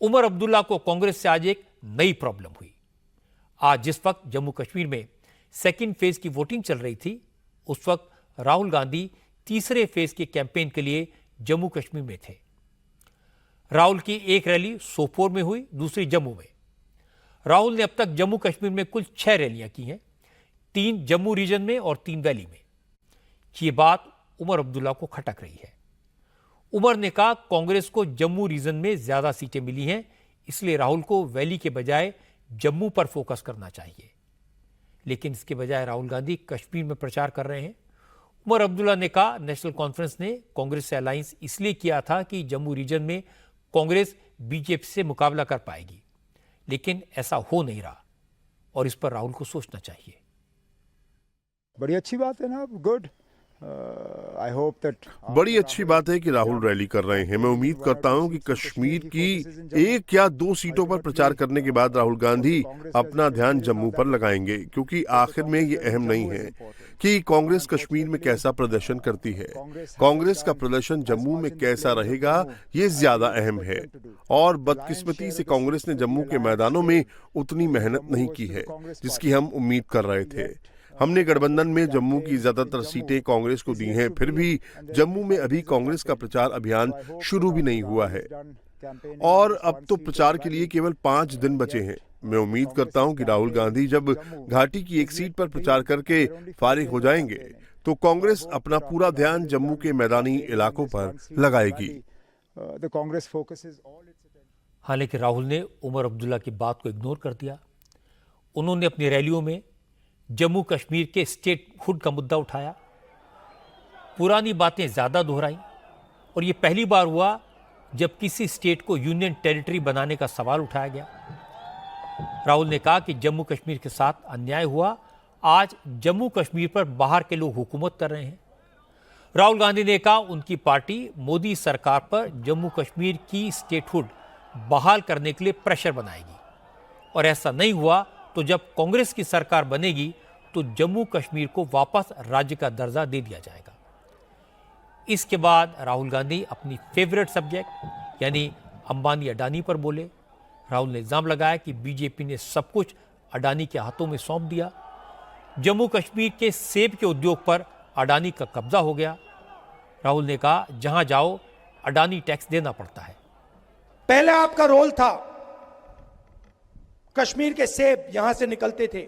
उमर अब्दुल्ला को कांग्रेस से आज एक नई प्रॉब्लम हुई। आज जिस वक्त जम्मू कश्मीर में सेकेंड फेज की वोटिंग चल रही थी, उस वक्त राहुल गांधी तीसरे फेज के कैंपेन के लिए जम्मू कश्मीर में थे। राहुल की एक रैली सोपोर में हुई, दूसरी जम्मू में। राहुल ने अब तक जम्मू कश्मीर में कुल 6 रैलियां की हैं, 3 जम्मू रीजन में और 3 वैली में। ये बात उमर अब्दुल्ला को खटक रही है। उमर ने कहा कांग्रेस को जम्मू रीजन में ज्यादा सीटें मिली हैं, इसलिए राहुल को वैली के बजाय जम्मू पर फोकस करना चाहिए। लेकिन इसके बजाय राहुल गांधी कश्मीर में प्रचार कर रहे हैं। उमर अब्दुल्ला ने कहा नेशनल कॉन्फ्रेंस ने कांग्रेस से अलायंस इसलिए किया था कि जम्मू रीजन में कांग्रेस बीजेपी से मुकाबला कर पाएगी, लेकिन ऐसा हो नहीं रहा और इस पर राहुल को सोचना चाहिए। बड़ी अच्छी बात है ना, गुड। आई होप दैट बड़ी अच्छी बात है कि राहुल रैली कर रहे हैं। मैं उम्मीद करता हूं कि कश्मीर की 1 या 2 सीटों पर प्रचार करने के बाद राहुल गांधी अपना ध्यान जम्मू पर लगाएंगे, क्योंकि आखिर में ये अहम नहीं है कि कांग्रेस कश्मीर में कैसा प्रदर्शन करती है। कांग्रेस का प्रदर्शन जम्मू में कैसा रहेगा, ये ज्यादा अहम है। और बदकिस्मती से कांग्रेस ने जम्मू के मैदानों में उतनी मेहनत नहीं की है जिसकी हम उम्मीद कर रहे थे। हमने गठबंधन में जम्मू की ज्यादातर सीटें कांग्रेस को दी हैं, फिर भी जम्मू में अभी कांग्रेस का प्रचार अभियान शुरू भी नहीं हुआ है और अब तो प्रचार के लिए केवल 5 दिन बचे हैं। मैं उम्मीद करता हूं कि राहुल गांधी जब घाटी की एक सीट पर प्रचार करके फारिग हो जाएंगे तो कांग्रेस अपना पूरा ध्यान जम्मू के मैदानी इलाकों पर लगाएगी। हालांकि राहुल ने उमर अब्दुल्ला की बात को इग्नोर कर दिया। उन्होंने अपनी रैलियों में जम्मू कश्मीर के स्टेटहुड का मुद्दा उठाया, पुरानी बातें ज्यादा दोहराई और यह पहली बार हुआ जब किसी स्टेट को यूनियन टेरिटरी बनाने का सवाल उठाया गया। राहुल ने कहा कि जम्मू कश्मीर के साथ अन्याय हुआ, आज जम्मू कश्मीर पर बाहर के लोग हुकूमत कर रहे हैं। राहुल गांधी ने कहा उनकी पार्टी मोदी सरकार पर जम्मू कश्मीर की स्टेटहुड बहाल करने के लिए प्रेशर बनाएगी और ऐसा नहीं हुआ तो जब कांग्रेस की सरकार बनेगी तो जम्मू कश्मीर को वापस राज्य का दर्जा दे दिया जाएगा। इसके बाद राहुल गांधी अपनी फेवरेट सब्जेक्ट यानी अंबानी अडानी पर बोले। राहुल ने इल्जाम लगाया कि बीजेपी ने सब कुछ अडानी के हाथों में सौंप दिया। जम्मू कश्मीर के सेब के उद्योग पर अडानी का कब्जा हो गया। राहुल ने कहा जहां जाओ अडानी टैक्स देना पड़ता है। पहले आपका रोल था, कश्मीर के सेब यहां से निकलते थे,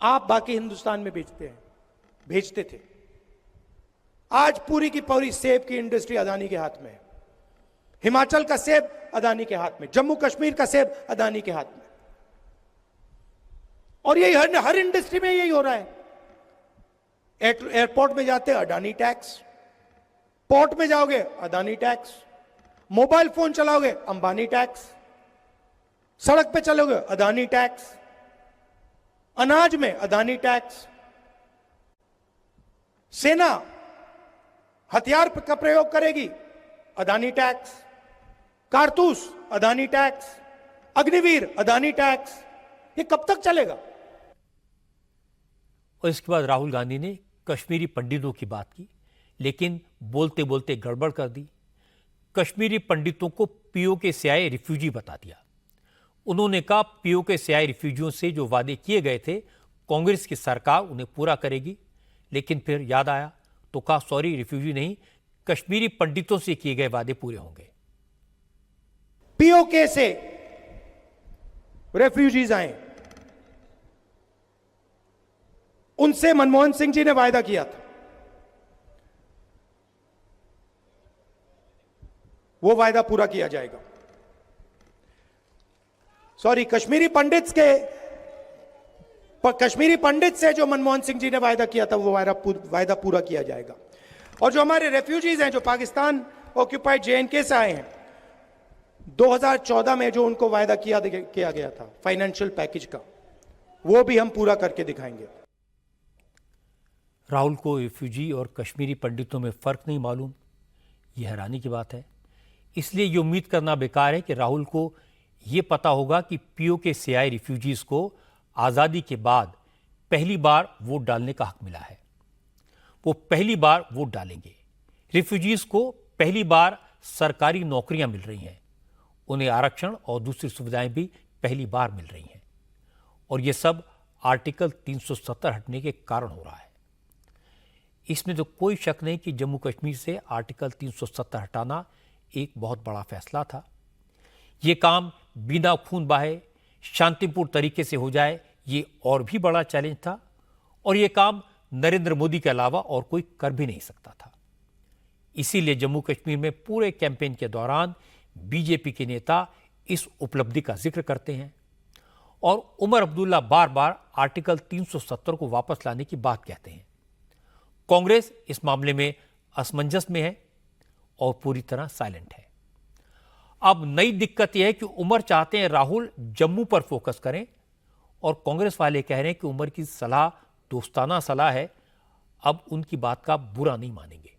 आप बाकी हिंदुस्तान में भेजते थे। आज पूरी की पूरी सेब की इंडस्ट्री अदानी के हाथ में है। हिमाचल का सेब अदानी के हाथ में, जम्मू कश्मीर का सेब अदानी के हाथ में। और यही हर इंडस्ट्री में यही हो रहा है। एयरपोर्ट में जाते अडानी टैक्स, पोर्ट में जाओगे अदानी टैक्स, मोबाइल फोन चलाओगे अंबानी टैक्स, सड़क पे चलोगे अदानी टैक्स, अनाज में अदानी टैक्स, सेना हथियार का प्रयोग करेगी अदानी टैक्स, कारतूस अदानी टैक्स, अग्निवीर अदानी टैक्स। ये कब तक चलेगा? और इसके बाद राहुल गांधी ने कश्मीरी पंडितों की बात की, लेकिन बोलते बोलते गड़बड़ कर दी। कश्मीरी पंडितों को पीओके से आए रिफ्यूजी बता दिया। उन्होंने कहा पीओके से आए रिफ्यूजियों से जो वादे किए गए थे कांग्रेस की सरकार उन्हें पूरा करेगी, लेकिन फिर याद आया तो कहा सॉरी, रिफ्यूजी नहीं, कश्मीरी पंडितों से किए गए वादे पूरे होंगे। पीओके से रेफ्यूजीज आए, उनसे मनमोहन सिंह जी ने वायदा किया था, वो वायदा पूरा किया जाएगा। सॉरी, कश्मीरी पंडित से जो मनमोहन सिंह जी ने वायदा किया था वो वायदा पूरा किया जाएगा। और जो हमारे रेफ्यूजीज हैं जो पाकिस्तान ऑक्यूपाइड जेएनके से आए हैं, 2014 में जो उनको वायदा किया गया था फाइनेंशियल पैकेज का, वो भी हम पूरा करके दिखाएंगे। राहुल को रिफ्यूजी और कश्मीरी पंडितों में फर्क नहीं मालूम, यह हैरानी की बात है। इसलिए ये उम्मीद करना बेकार है कि राहुल को ये पता होगा कि पीओके से आए रिफ्यूजीज को आज़ादी के बाद पहली बार वोट डालने का हक मिला है। वो पहली बार वोट डालेंगे। रिफ्यूजीज को पहली बार सरकारी नौकरियां मिल रही हैं। उन्हें आरक्षण और दूसरी सुविधाएं भी पहली बार मिल रही हैं और ये सब आर्टिकल 370 हटने के कारण हो रहा है। इसमें तो कोई शक नहीं कि जम्मू कश्मीर से आर्टिकल 370 हटाना एक बहुत बड़ा फैसला था। ये काम बिना खून बहाए शांतिपूर्ण तरीके से हो जाए, ये और भी बड़ा चैलेंज था और ये काम नरेंद्र मोदी के अलावा और कोई कर भी नहीं सकता था। इसीलिए जम्मू कश्मीर में पूरे कैंपेन के दौरान बीजेपी के नेता इस उपलब्धि का जिक्र करते हैं और उमर अब्दुल्ला बार बार आर्टिकल 370 को वापस लाने की बात कहते हैं। कांग्रेस इस मामले में असमंजस में है और पूरी तरह साइलेंट है। अब नई दिक्कत यह है कि उमर चाहते हैं राहुल जम्मू पर फोकस करें और कांग्रेस वाले कह रहे हैं कि उमर की सलाह दोस्ताना सलाह है, अब उनकी बात का बुरा नहीं मानेंगे।